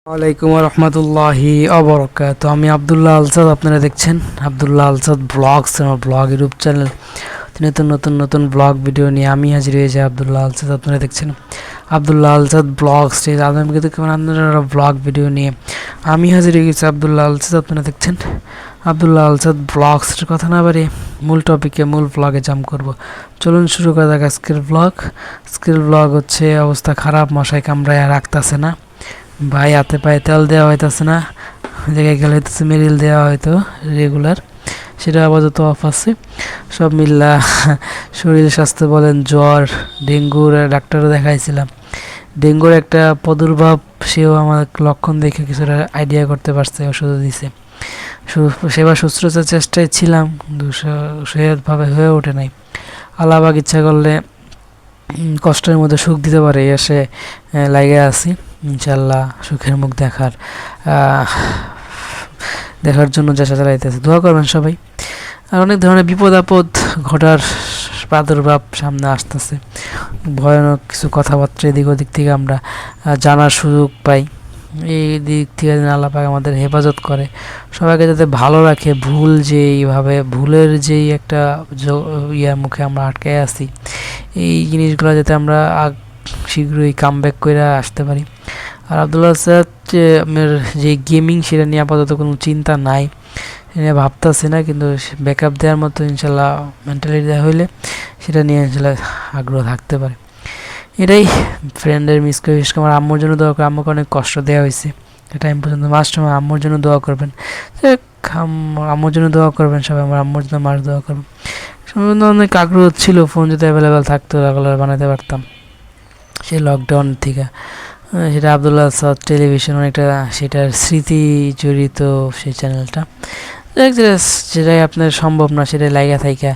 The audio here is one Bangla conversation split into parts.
ওয়ালাইকুম রহমতুল্লাহি অবরকাত। আমি আবদুল্লাহ আলসাদ, আপনারা দেখছেন আবদুল্লাহ আলসাদ ব্লগস, আমার ব্লগ ইউটিউব চ্যানেল। নতুন নতুন নতুন ব্লগ ভিডিও নিয়ে আমি হাজির হয়েছি আবদুল্লাহ আলসাদ। আপনারা দেখছেন আবদুল্লাহ আলসাদ ব্লগস, আগামী আপনারা ব্লগ ভিডিও নিয়ে আমি হাজির হয়ে গেছি আবদুল্লাহ আলসাদ। আপনারা দেখছেন আবদুল্লাহ আলসাদ ব্লগসের কথা না বাড়িয়ে মূল টপিকে, মূল ব্লগে জাম্প করব। চলুন শুরু করা যাক আজকের ব্লগ। আজকের ব্লগ হচ্ছে অবস্থা খারাপ, মশাই কামড়ায় রাখতেছে না ভাই, হাতে পায়ে তেল দেওয়া হইতেছে না, জায়গায় গেলে হইতেছে মেরিল দেওয়া হয়তো রেগুলার, সেটা আপাতত অফ আছে। সব মিল্লা শরীর স্বাস্থ্য বলেন, জ্বর, ডেঙ্গুর ডাক্তারও দেখাইছিলাম। ডেঙ্গুর একটা প্রাদুর্ভাব, সেও আমার লক্ষণ দেখে কিছুটা আইডিয়া করতে পারছে, ওষুধ দিছে। সেবা শুশ্রূষার চেষ্টায় ছিলাম, কিন্তু সেভাবে হয়ে ওঠে নাই। আল্লাহবাক ইচ্ছা করলে কষ্টের মধ্যে সুখ দিতে পারে, এসে লাগে আছি ইনশাল্লাহ সুখের মুখ দেখার জন্য চেষ্টা চালাইতেছে। দোয়া করবেন সবাই। আর অনেক ধরনের বিপদ আপদ ঘটার প্রাদুর্ভাব সামনে আসতেছে, ভয়ানক কিছু কথাবার্তা এদিক ওদিক থেকে আমরা জানার সুযোগ পাই। এই দিক থেকে আল্লাহ পাক আমাদের হেফাজত করে, সবাইকে যাতে ভালো রাখে। ভুলের যেই একটা মুখে আমরা আটকে আছি, এই জিনিসগুলো যাতে আমরা শীঘ্রই কামব্যাক করে আসতে পারি। আর আবদুল্লাহ স্যার আপনার যে গেমিং, সেটা নিয়ে আপাতত কোনো চিন্তা নাই, নিয়ে ভাবতেছি না, কিন্তু ব্যাকআপ দেওয়ার মতো ইনশাল্লাহ মেন্টালিটি দেওয়া হইলে সেটা নিয়ে ইনশাল্লাহ আগ্রহ থাকতে পারে। এটাই ফ্রেন্ডের মিস করে, বিশেষ করে আমার আম্মুর জন্য দোয়া করে। আম্মুকে অনেক কষ্ট দেওয়া হয়েছে টাইম পর্যন্ত। মাস্ট আমার আম্মুর জন্য দোয়া করবেন, আম্মুর জন্য দোয়া করবেন সবাই, আমার আম্মুর জন্য মাস দোয়া করবেন। সম্বন্ধে অনেক আগ্রহ ছিল, ফোন যদি অ্যাভেলেবেল থাকতো রেগুলার বানাতে পারতাম সেই লকডাউন থেকে। সেটা আবদুল্লাহ আলসাদ টেলিভিশন, অনেকটা সেটার স্মৃতি জড়িত সেই চ্যানেলটা। যেটাই আপনার সম্ভব না সেটাই লাইগা থাইকা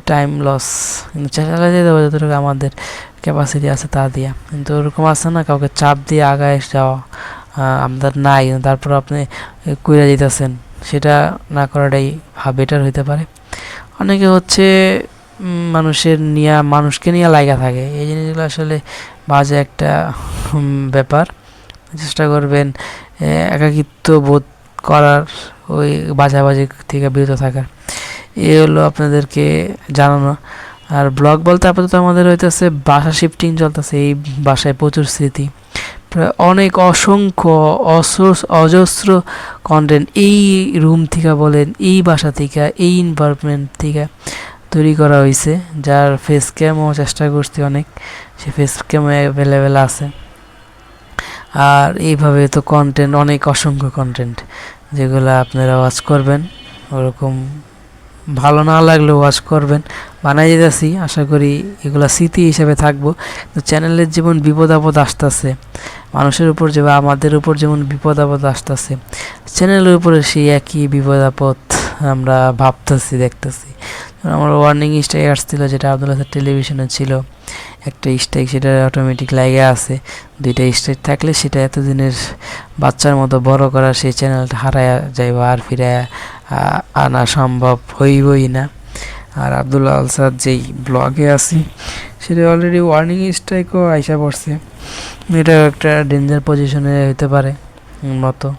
টাইম লস, কিন্তু চেষ্টা চালিয়ে দেবো যতটুকু আমাদের ক্যাপাসিটি আছে তা দিয়া। কিন্তু ওরকম আছে না, কাউকে চাপ দিয়ে আগায় যাওয়া আমাদের নাই, তারপর আপনি কইরা যেতেছেন, সেটা না করাটাই বেটার হইতে পারে। অনেকে হচ্ছে মানুষকে নিয়ে লাইগা থাকে, এই জিনিসগুলো আসলে বাজে একটা ব্যাপার। চেষ্টা করবেন একাকিত্ব বোধ করার, ওই বাজাবাজি থেকে বিরত থাকার। এই হলো আপনাদেরকে জানানো। আর ব্লগ বলতে আপাতত আমাদের হইতেছে বাসা শিফটিং চলতেছে, এই বাসায় প্রচুর স্মৃতি, প্রায় অনেক অসংখ্য অজস্র কন্টেন্ট এই রুম থেকে বলেন, এই বাসা থেকে, এই এনভায়রনমেন্ট থেকে তৈরি করা হয়েছে, যার ফেস ক্যামও চেষ্টা করছি অনেক, সে ফেস ক্যামও অ্যাভেলেবেল আছে। আর এইভাবে তো কন্টেন্ট অনেক, অসংখ্য কন্টেন্ট, যেগুলো আপনারা ওয়াচ করবেন। ওরকম ভালো না লাগলেও ওয়াচ করবেন, বানাই যেতেছি। আশা করি এগুলো স্মৃতি হিসেবে থাকবো। তো চ্যানেলের যেমন বিপদ আপদ আসতেছে মানুষের উপর, যে আমাদের উপর যেমন বিপদ আপদ আসতেছে, চ্যানেলের উপরে সেই একই বিপদ আপদ আমরা ভাবতেছি, দেখতেছি। আমার ওয়ার্নিং স্ট্রাইক আসছিল, যেটা আবদুল্লাহ টেলিভিশনে ছিল একটা স্ট্রাইক, সেটা অটোমেটিক লাগে আছে। দুইটা স্ট্রাইক থাকলে সেটা এতদিনের বাচ্চার মতো বড় করা সেই চ্যানেলটা হারায় যাইব, আর ফিরে আনা সম্ভব হইবই না। আর আবদুল্লাহ আলসাদ যেই ব্লগে আছি, সেটা অলরেডি ওয়ার্নিং স্ট্রাইকও আইসা পড়ছে। এটা একটা ডেঞ্জার পজিশনে হইতে পারে মতো,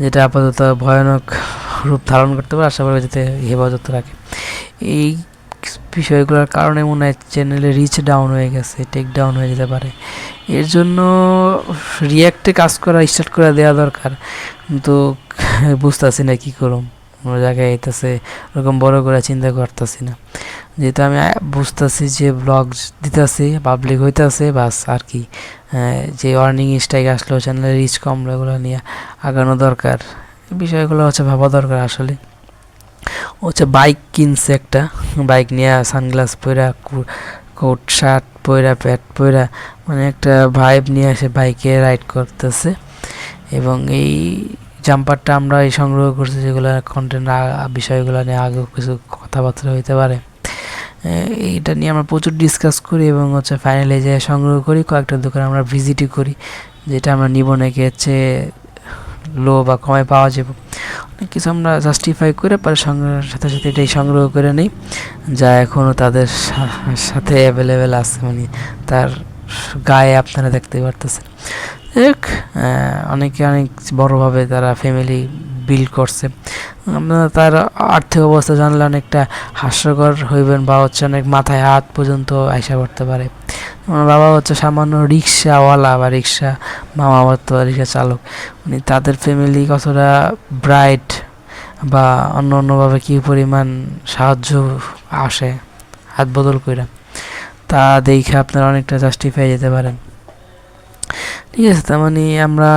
যেটা আপাতত ভয়ানক রূপ ধারণ করতে পারে। আশা করি যাতে হেফাজত রাখে। এই বিষয়গুলোর কারণে মনে হয় চ্যানেলে রিচ ডাউন হয়ে গেছে, টেক ডাউন হয়ে যেতে পারে। এর জন্য রিয়াক্টে কাজ করা স্টার্ট করে দেওয়া দরকার, কিন্তু বুঝতেছি না কী করুম। কোনো জায়গায় এতেছে ওরকম বড় করে চিন্তা করতেছি না, যেহেতু আমি বুঝতেছি যে ব্লগ দিতেছি, পাবলিক হইতেছে, বাস আর কি। যে ওয়ার্নিং স্ট্রাইক আসলো, চ্যানেলের রিচ কম, এগুলো নিয়ে আগানো দরকার। বিষয়গুলো হচ্ছে ভাবা দরকার আসলে। হচ্ছে বাইক কিনছে একটা, বাইক নিয়ে সানগ্লাস পরা, কোট শার্ট পরা, প্যান্ট পরা, মানে একটা ভাইব নিয়ে এসে বাইকে রাইড করতেছে। এবং এই জাম্পারটা আমরা এই সংগ্রহ করছি, যেগুলো কন্টেন্ট বিষয়গুলো নিয়ে আগেও কিছু কথাবার্তা হইতে পারে। এইটা নিয়ে আমরা প্রচুর ডিসকাস করি, এবং হচ্ছে ফাইনালি যে সংগ্রহ করি, কয়েকটা দোকান আমরা ভিজিটই করি, যেটা আমরা নিব নাকি হচ্ছে লো বা কমে পাওয়া যাবে। অনেক কিছু আমরা জাস্টিফাই করে পরে সাথে সাথে এটাই সংগ্রহ করে নিই, যা এখনও তাদের সাথে অ্যাভেলেবেল আছে, মানে তার গায়ে আপনারা দেখতে পারতেছেন। এক অনেকে অনেক বড়োভাবে তারা ফ্যামিলি বিল্ড করছে। আপনারা তার আর্থিক অবস্থা জানলে অনেকটা হাস্যকর হইবেন বা হচ্ছে অনেক মাথায় হাত পর্যন্ত আইসা পড়তে পারে। আমার বাবা হচ্ছে সামান্য রিক্সাওয়ালা বা মামা তো রিক্সা চালক, মানে তাদের ফ্যামিলি কতটা ব্রাইট বা অন্য অন্যভাবে কী পরিমাণ সাহায্য আসে হাত বদল কইরা, তা দেখে আপনারা অনেকটা জাস্টিফাই যেতে পারেন। ঠিক আছে, তার মানে আমরা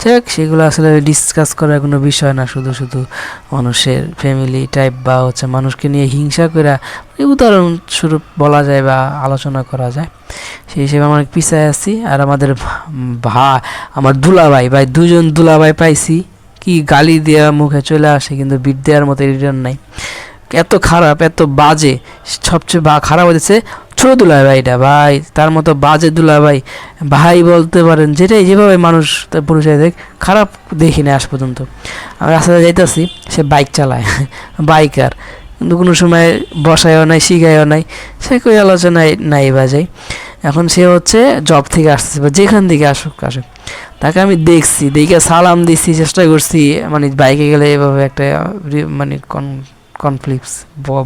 যাক সেগুলো আসলে ডিসকাস করার কোনো বিষয় না, শুধু শুধু মানুষের ফ্যামিলি টাইপ বা হচ্ছে মানুষকে নিয়ে হিংসা করে উদাহরণস্বরূপ বলা যায় বা আলোচনা করা যায়। সেই হিসেবে আমরা অনেক পিছায় আছি। আর আমাদের আমার দুলাভাই দুজন দুলাভাই পাইছি, কি গালি দেওয়া মুখে চলে আসে কিন্তু বিট দেওয়ার মতো রিটার্ন নাই। এত খারাপ, এত বাজে। সবচেয়ে খারাপ হয়েছে ছোটো দুলাভাইটা, ভাই তার মতো বাজে দুলাভাই ভাই বলতে পারেন, যেভাবে মানুষ তার পরিচয় দেখ, খারাপ দেখি না আজ পর্যন্ত। আমি রাস্তায় যাইতেছি, সে বাইক চালায় বাইকার, কিন্তু কোনো সময় বসায়ও নাই, শিখায়ও নাই, সে কই আলোচনায় নাই বাজাই। এখন সে হচ্ছে জব থেকে আসতেছে বা যেখান থেকে আসুক, তাকে আমি দেখে সালাম দিচ্ছি, চেষ্টা করছি মানে বাইকে গেলে এভাবে একটা মানে কনফ্লিক্টস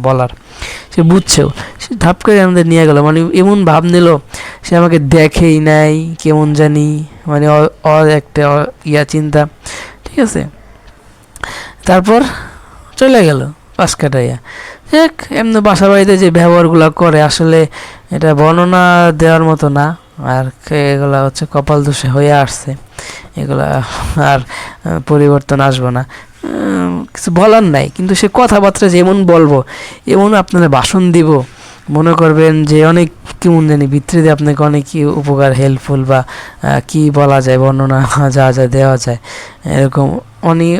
বলার, সে বুঝছেও, সে ধাপ করে আমাদের নিয়ে গেল, মানে এমন ভাব নিল সে আমাকে দেখেই নাই, কেমন জানি মানে একটা চিন্তা। ঠিক আছে, তারপর চলে গেল পাশ কাটাইয়া। এক এমনি বাসা বাড়িতে যে ব্যবহারগুলো করে আসলে এটা বর্ণনা দেওয়ার মতো না, আর এগুলা হচ্ছে কপাল দোষে হয়ে আসছে, এগুলা আর পরিবর্তন আসবো না, কিছু বলার নাই। কিন্তু সে কথাবার্তা যেমন বলবো, এমন আপনারা ভাষণ দিব, মনে করবেন যে অনেক কেমন জানি ভিতরে দিয়ে আপনাকে অনেক উপকার, হেল্পফুল বা কি বলা যায়, বর্ণনা যা দেওয়া যায়, এরকম অনেক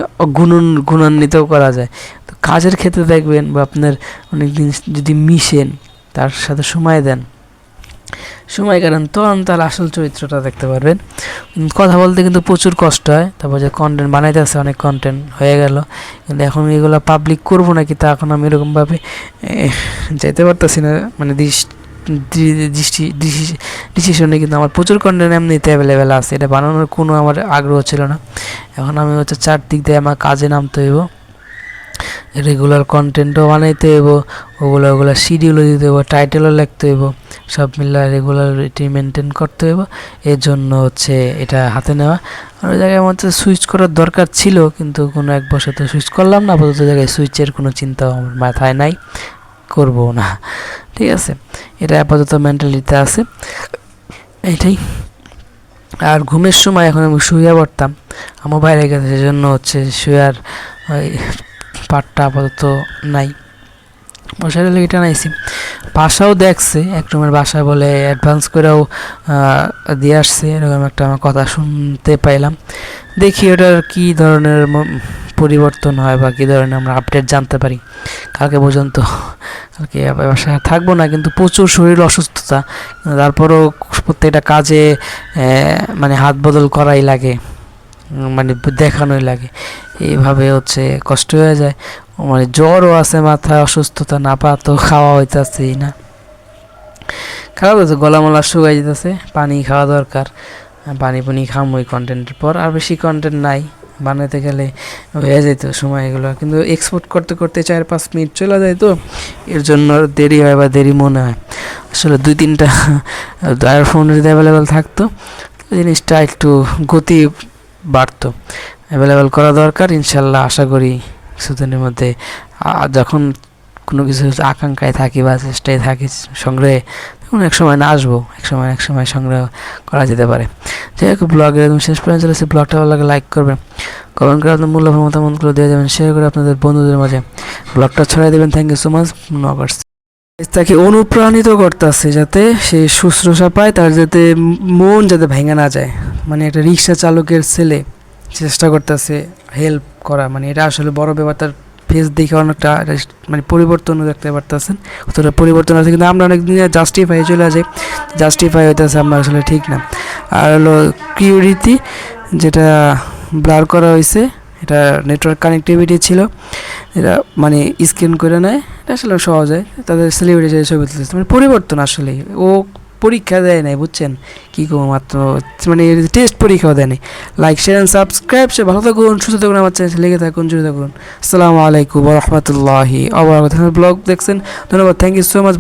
গুণান্বিতও করা যায়। তো কাজের ক্ষেত্রে দেখবেন বা আপনার অনেক দিন যদি মিশেন, তার সাথে সময় দেন, সময় কাটান, তখন তার আসল চরিত্রটা দেখতে পারবেন। কথা বলতে কিন্তু প্রচুর কষ্ট হয়। তারপর যে কন্টেন্ট বানাইতে আছে, অনেক কন্টেন্ট হয়ে গেল, কিন্তু এখন এগুলো পাবলিক করবো নাকি তা এখন আমি এরকমভাবে যেতে পারতেছি না, মানে ডিসিশনে। কিন্তু আমার প্রচুর কন্টেন্ট এমনিতে অ্যাভেলেবেল আছে, এটা বানানোর কোনো আমার আগ্রহ ছিল না। এখন আমি হচ্ছে চারদিক দিয়ে আমার কাজে নামতে হইব, রেগুলার কন্টেন্টও বানাইতে হইব, ওগুলো শিডিউলও দিতে হইব, টাইটেলও লিখতে হইব, সব মিলে রেগুলারিটি মেনটেন করতে হইব। এর জন্য হচ্ছে এটা হাতে নেওয়া। আর ওই জায়গায় আমার সুইচ করার দরকার ছিল, কিন্তু কোনো এক বছর তো সুইচ করলাম না, আপাতত জায়গায় সুইচের কোনো চিন্তাও আমার মাথায় নাই, করবো না। ঠিক আছে, এটা আপাতত মেন্টালিটিতে আছে, এটাই। আর ঘুমের সময় এখন আমি শুয়ে পড়তাম, আমার বাইরে গেছে, সেজন্য হচ্ছে শুয়ার ওই পাটটা আপাতত নাই, মশারি লেগে নাইছি। বাসাও দেখছে, এক রুমের বাসা বলে অ্যাডভান্স করেও দিয়ে আসছে, এরকম একটা আমার কথা শুনতে পাইলাম। দেখি ওটার কী ধরনের পরিবর্তন হয় বা কী ধরনের আমরা আপডেট জানতে পারি। কালকে পর্যন্ত, কালকে বাসায় থাকবো না, কিন্তু প্রচুর শরীর অসুস্থতা, তারপরও প্রত্যেকটা কাজে মানে হাত বদল করাই লাগে, মানে দেখানোই লাগে, এইভাবে হচ্ছে কষ্ট হয়ে যায়। মানে জ্বরও আছে, মাথায় অসুস্থতা, না পা তো খাওয়া হইতেছেই না, খাওয়া হচ্ছে গলামলা শুকাই যেতেছে, পানি খাওয়া দরকার, পানি খাম ওই কন্টেন্টের পর। আর বেশি কন্টেন্ট নাই, বানাতে গেলে হয়ে যেত সময় এগুলো, কিন্তু এক্সপোর্ট করতে করতে 4-5 মিনিট চলে যায়, তো এর জন্য দেরি হয় বা দেরি মনে হয়। আসলে 2-3টা ফোন যদি অ্যাভেলেবেল থাকতো, জিনিসটা একটু গতি বাড়তো, অ্যাভেলেবেল করা দরকার। ইনশাল্লাহ আশা করি কিছুদিনের মধ্যে, যখন কোনো কিছু আকাঙ্ক্ষায় থাকি বা চেষ্টায় থাকি সংগ্রহে, তখন এক সময় না আসবো, এক সময় সংগ্রহ করা যেতে পারে। যাই হোক, ব্লগের একদম শেষ পর্যন্ত চলেছে। ব্লগটা ভালো লাগে লাইক করবেন, কমেন্ট করে আপনার মূল্যবান মতামতগুলো দিয়ে যাবেন, শেয়ার করে আপনাদের বন্ধুদের মাঝে ব্লগটা ছড়াই দেবেন। Thank you so much. নগর তাকে অনুপ্রাণিত করতেছে যাতে সে শুশ্রূষা পায়, তার যাতে মন যাতে ভেঙে না যায়। মানে একটা রিক্সা চালকের ছেলে চেষ্টা করতেছে হেল্প করা, মানে এটা আসলে বড় ব্যাপার। তার ফেস দেখে অনেকটা মানে পরিবর্তনও দেখতে পারতেছেন, কতটা পরিবর্তন আছে, কিন্তু আমরা অনেক দিনে জাস্টিফাই চলে যাই, জাস্টিফাই হইতেছে আমরা আসলে ঠিক না। আর হলো কিউরিটি, যেটা ব্লার করা হয়েছে, এটা নেটওয়ার্ক কানেক্টিভিটি ছিল, এটা মানে স্ক্যান করে নেয়, এটা আসলে সহজ হয়। তাদের সেলিব্রিটি ছবি তুলতেছে, মানে পরিবর্তন আসলে ও পরীক্ষা দেয় নাই, বুঝছেন কী করবো, মাত্র মানে টেস্ট পরীক্ষাও দেয় নাই। লাইক শেয়ার অ্যান্ড সাবস্ক্রাইব, সে ভালো থাকুন, সুস্থ থাকুন, আমার চ্যানেল লেগে থাকুন, জুড়ে থাকুন। আসসালামু আলাইকুম ওয়া রাহমাতুল্লাহি ওয়া বারাকাতুহু। ব্লগ দেখছেন, ধন্যবাদ, থ্যাংক ইউ সো মাচ।